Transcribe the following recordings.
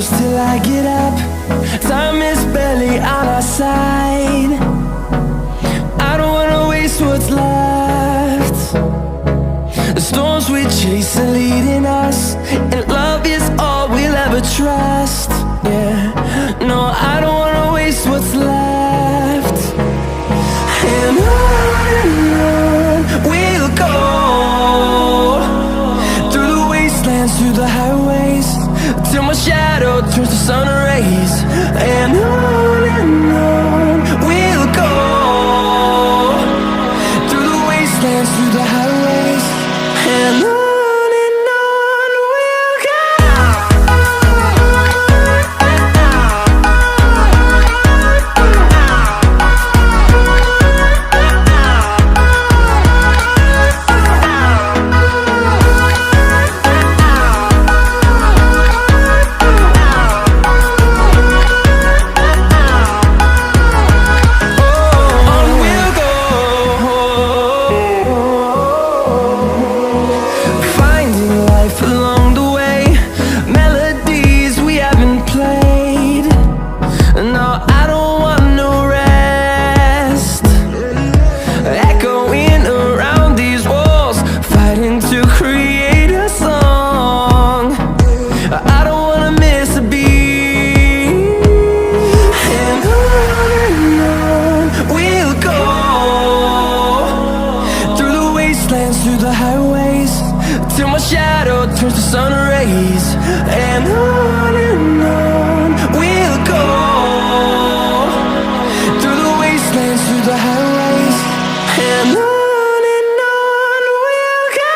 close till I get up. Time is barely on our side. I don't wanna waste what's left. The storms we chase are leading us, and love is all we'll ever trust. Yeah, no, I don't wanna waste what's left. And on we'll go, through the wastelands, through the highways, till my shadow turns to sun rays. And on we'll go, through the wastelands, through the highways, and on we'll go. Through the highways, till my shadow turns to sun rays. And on we'll go, through the wastelands, through the highways, and on we'll go.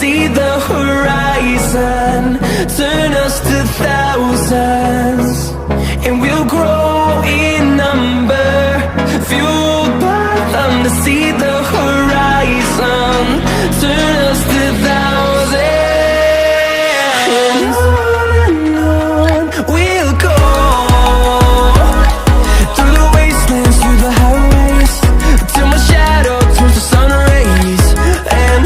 See the horizon, turn us to thousands, and we'll grow in number, fueled by them. To see the horizon, turn us to thousands, and on we'll go, through the wastelands, through the highways, till my shadow turns to sun rays. And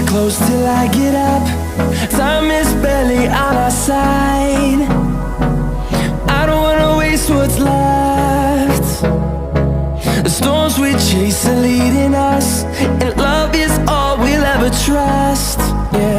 close till I get up. Time is barely on our side. I don't wanna waste what's left. The storms we chase are leading us, and love is all we'll ever trust. Yeah.